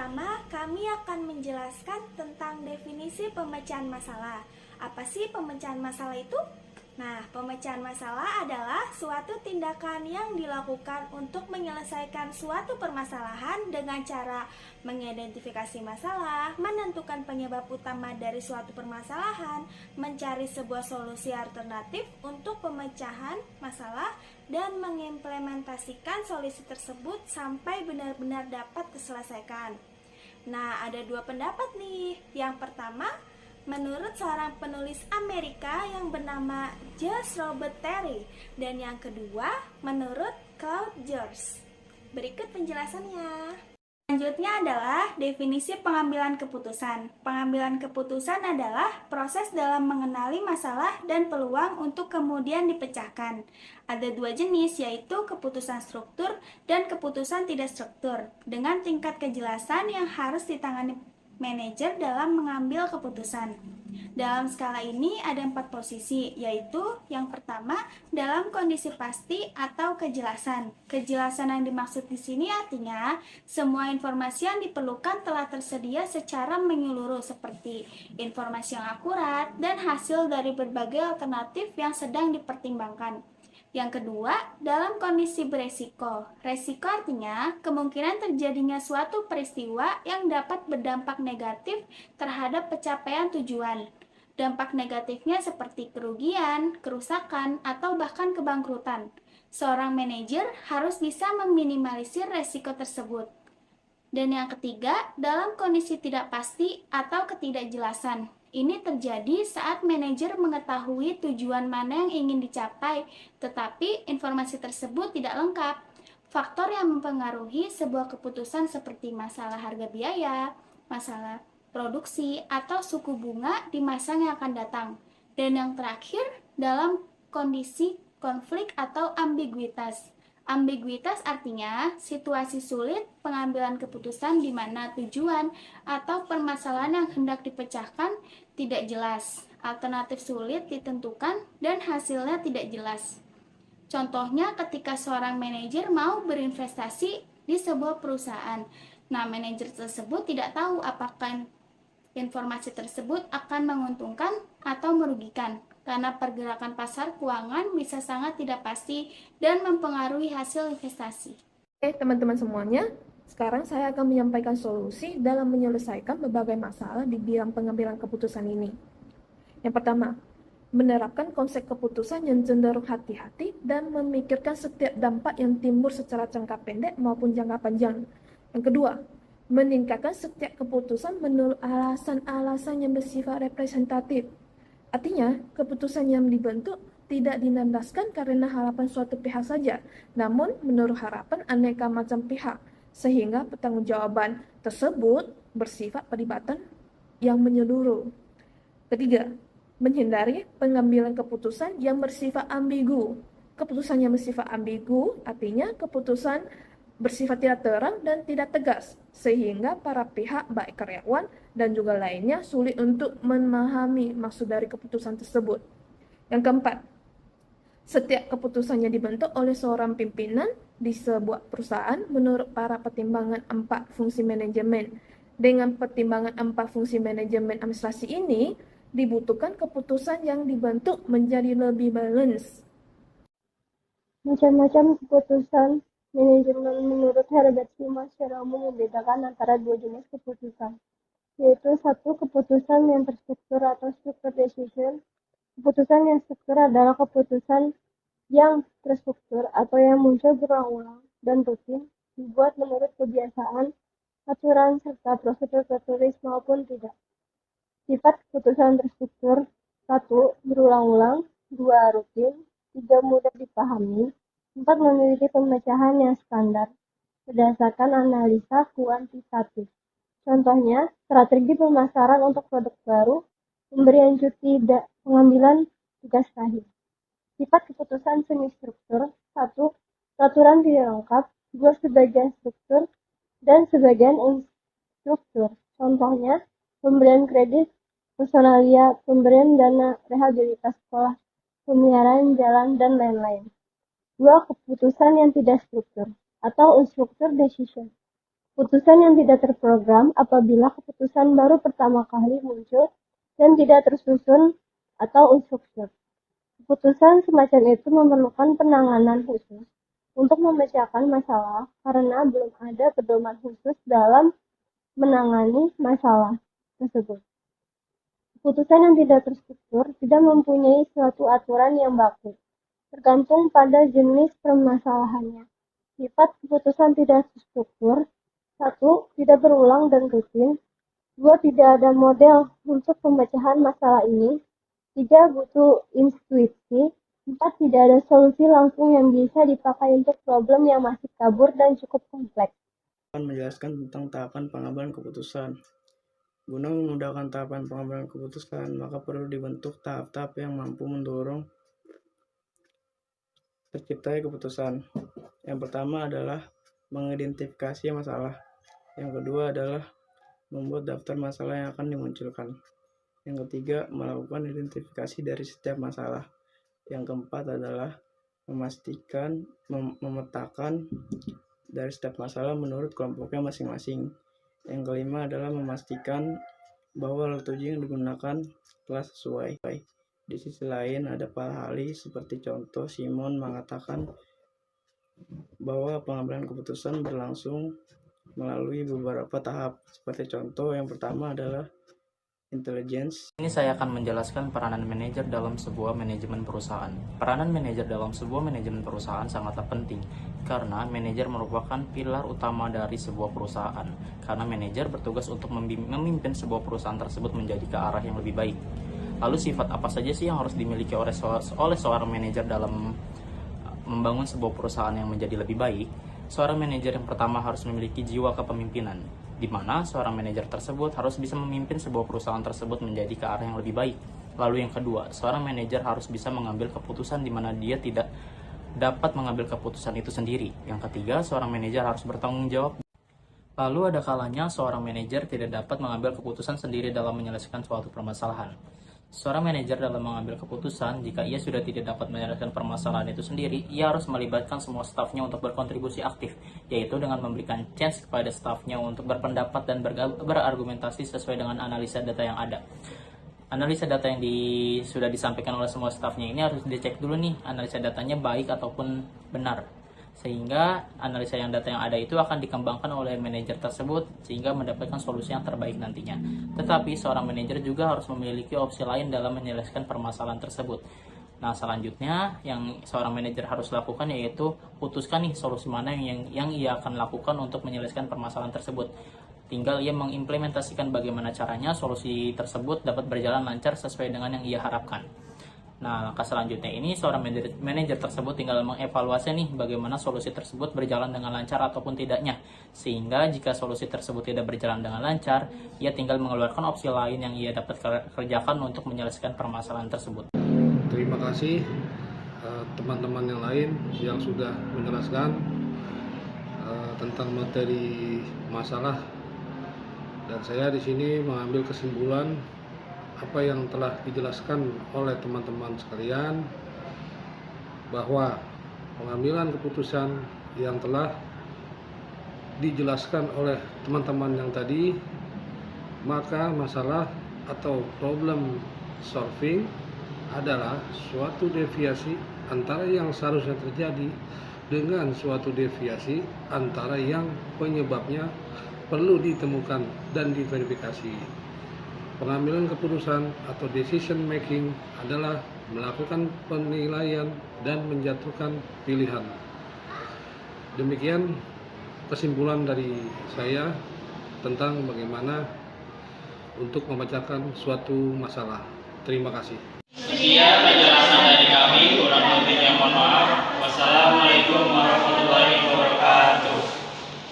pertama, kami akan menjelaskan tentang definisi pemecahan masalah. Apa sih pemecahan masalah itu? Nah, pemecahan masalah adalah suatu tindakan yang dilakukan untuk menyelesaikan suatu permasalahan dengan cara mengidentifikasi masalah, menentukan penyebab utama dari suatu permasalahan, mencari sebuah solusi alternatif untuk pemecahan masalah, dan mengimplementasikan solusi tersebut sampai benar-benar dapat diselesaikan. Nah, ada dua pendapat nih. Yang pertama, menurut seorang penulis Amerika yang bernama George Robert Terry, dan yang kedua menurut Claude George. Berikut penjelasannya. Selanjutnya adalah definisi pengambilan keputusan. Pengambilan keputusan adalah proses dalam mengenali masalah dan peluang untuk kemudian dipecahkan. Ada dua jenis, yaitu keputusan struktur dan keputusan tidak struktur, dengan tingkat kejelasan yang harus ditangani manajer dalam mengambil keputusan. Dalam skala ini ada 4 posisi, yaitu yang pertama dalam kondisi pasti atau kejelasan. Kejelasan yang dimaksud di sini artinya semua informasi yang diperlukan telah tersedia secara menyeluruh, seperti informasi yang akurat dan hasil dari berbagai alternatif yang sedang dipertimbangkan. Yang kedua, dalam kondisi beresiko. Resiko artinya kemungkinan terjadinya suatu peristiwa yang dapat berdampak negatif terhadap pencapaian tujuan. Dampak negatifnya seperti kerugian, kerusakan, atau bahkan kebangkrutan. Seorang manajer harus bisa meminimalisir resiko tersebut. Dan yang ketiga, dalam kondisi tidak pasti atau ketidakjelasan. Ini terjadi saat manajer mengetahui tujuan mana yang ingin dicapai, tetapi informasi tersebut tidak lengkap. Faktor yang mempengaruhi sebuah keputusan seperti masalah harga biaya, masalah produksi, atau suku bunga di masa yang akan datang. Dan yang terakhir, dalam kondisi konflik atau ambiguitas. Ambiguitas artinya situasi sulit pengambilan keputusan di mana tujuan atau permasalahan yang hendak dipecahkan tidak jelas, alternatif sulit ditentukan, dan hasilnya tidak jelas. Contohnya ketika seorang manajer mau berinvestasi di sebuah perusahaan. Nah, manajer tersebut tidak tahu apakah informasi tersebut akan menguntungkan atau merugikan, karena pergerakan pasar keuangan bisa sangat tidak pasti dan mempengaruhi hasil investasi. Oke, teman-teman semuanya, sekarang saya akan menyampaikan solusi dalam menyelesaikan berbagai masalah di bidang pengambilan keputusan ini. Yang pertama, menerapkan konsep keputusan yang cenderung hati-hati dan memikirkan setiap dampak yang timbul secara jangka pendek maupun jangka panjang. Yang kedua, meningkatkan setiap keputusan menurut alasan-alasan yang bersifat representatif. Artinya, keputusan yang dibentuk tidak dinandaskan karena harapan suatu pihak saja, namun menurut harapan aneka macam pihak, sehingga pertanggungjawaban tersebut bersifat pelibatan yang menyeluruh. Ketiga, menghindari pengambilan keputusan yang bersifat ambigu. Keputusan yang bersifat ambigu artinya keputusan bersifat tidak terang dan tidak tegas, sehingga para pihak baik karyawan dan juga lainnya sulit untuk memahami maksud dari keputusan tersebut. Yang keempat, setiap keputusan yang dibentuk oleh seorang pimpinan di sebuah perusahaan menurut para pertimbangan 4 fungsi manajemen. Dengan pertimbangan 4 fungsi manajemen administrasi ini, dibutuhkan keputusan yang dibentuk menjadi lebih balance. Macam-macam keputusan manajemen menurut Herbert Schumann secara umum membedakan antara dua jenis keputusan, yaitu satu, keputusan yang terstruktur atau structured decision. Keputusan yang struktur adalah keputusan yang terstruktur atau yang muncul berulang-ulang dan rutin, dibuat menurut kebiasaan, aturan, serta prosedur tertulis maupun tidak. Sifat keputusan terstruktur: 1. Berulang-ulang, 2. Rutin, 3. Mudah dipahami, 4. Memiliki pemecahan yang standar berdasarkan analisa kuantitatif. Contohnya, strategi pemasaran untuk produk baru, pemberian cuti, pengambilan tugas akhir. Sifat keputusan semi struktur: 1. Peraturan tidak lengkap, 2. Sebagian struktur, dan sebagian instruktur. Contohnya, pemberian kredit, personalia, pemberian dana rehabilitas sekolah, pemeliharaan jalan, dan lain-lain. 2. Keputusan yang tidak struktur atau unstructured decision. Keputusan yang tidak terprogram apabila keputusan baru pertama kali muncul dan tidak tersusun atau unstruktur. Keputusan semacam itu memerlukan penanganan khusus untuk memecahkan masalah karena belum ada pedoman khusus dalam menangani masalah tersebut. Keputusan yang tidak terstruktur tidak mempunyai suatu aturan yang baku, tergantung pada jenis permasalahannya. Sifat keputusan tidak terstruktur: 1. Tidak berulang dan rutin. 2. Tidak ada model untuk pemecahan masalah ini. 3. Butuh intuisi. 4. Tidak ada solusi langsung yang bisa dipakai untuk problem yang masih kabur dan cukup kompleks. Akan menjelaskan tentang tahapan pengambilan keputusan. Guna memudahkan tahapan pengambilan keputusan, maka perlu dibentuk tahap-tahap yang mampu mendorong terciptanya keputusan. Yang pertama adalah mengidentifikasi masalah. Yang kedua adalah membuat daftar masalah yang akan dimunculkan. Yang ketiga, melakukan identifikasi dari setiap masalah. Yang keempat adalah memetakan dari setiap masalah menurut kelompoknya masing-masing. Yang kelima adalah memastikan bahwa alat uji yang digunakan telah sesuai. Di sisi lain, ada para ahli seperti contoh Simon mengatakan bahwa pengambilan keputusan berlangsung melalui beberapa tahap. Seperti contoh, yang pertama adalah intelligence. Ini saya akan menjelaskan peranan manajer dalam sebuah manajemen perusahaan. Peranan manajer dalam sebuah manajemen perusahaan sangatlah penting karena manajer merupakan pilar utama dari sebuah perusahaan. Karena manajer bertugas untuk memimpin sebuah perusahaan tersebut menjadi ke arah yang lebih baik. Lalu sifat apa saja sih yang harus dimiliki oleh seorang manajer dalam membangun sebuah perusahaan yang menjadi lebih baik? Seorang manajer yang pertama harus memiliki jiwa kepemimpinan, di mana seorang manajer tersebut harus bisa memimpin sebuah perusahaan tersebut menjadi ke arah yang lebih baik. Lalu yang kedua, seorang manajer harus bisa mengambil keputusan di mana dia tidak dapat mengambil keputusan itu sendiri. Yang ketiga, seorang manajer harus bertanggung jawab. Lalu ada kalanya seorang manajer tidak dapat mengambil keputusan sendiri dalam menyelesaikan suatu permasalahan. Seorang manajer dalam mengambil keputusan, jika ia sudah tidak dapat menyelesaikan permasalahan itu sendiri, ia harus melibatkan semua stafnya untuk berkontribusi aktif, yaitu dengan memberikan chance kepada stafnya untuk berpendapat dan berargumentasi sesuai dengan analisa data yang ada. Analisa data yang sudah disampaikan oleh semua stafnya ini harus dicek dulu nih, analisa datanya baik ataupun benar. Sehingga analisa data yang ada itu akan dikembangkan oleh manajer tersebut sehingga mendapatkan solusi yang terbaik nantinya. Tetapi seorang manajer juga harus memiliki opsi lain dalam menyelesaikan permasalahan tersebut. Nah, selanjutnya yang seorang manajer harus lakukan yaitu putuskan nih solusi mana yang ia akan lakukan untuk menyelesaikan permasalahan tersebut. Tinggal ia mengimplementasikan bagaimana caranya solusi tersebut dapat berjalan lancar sesuai dengan yang ia harapkan. Nah, langkah selanjutnya ini seorang manajer tersebut tinggal mengevaluasi nih bagaimana solusi tersebut berjalan dengan lancar ataupun tidaknya. Sehingga jika solusi tersebut tidak berjalan dengan lancar, ia tinggal mengeluarkan opsi lain yang ia dapat kerjakan untuk menyelesaikan permasalahan tersebut. Terima kasih teman-teman yang lain yang sudah menjelaskan tentang materi masalah, dan saya di sini mengambil kesimpulan apa yang telah dijelaskan oleh teman-teman sekalian, bahwa pengambilan keputusan yang telah dijelaskan oleh teman-teman yang tadi, maka masalah atau problem solving adalah suatu deviasi antara yang seharusnya terjadi dengan suatu deviasi antara yang penyebabnya perlu ditemukan dan diverifikasi. Pengambilan keputusan atau decision making adalah melakukan penilaian dan menjatuhkan pilihan. Demikian kesimpulan dari saya tentang bagaimana untuk memecahkan suatu masalah. Terima kasih. Sekian penjelasan dari kami, kurang lebihnya mohon maaf. Wassalamualaikum warahmatullahi wabarakatuh.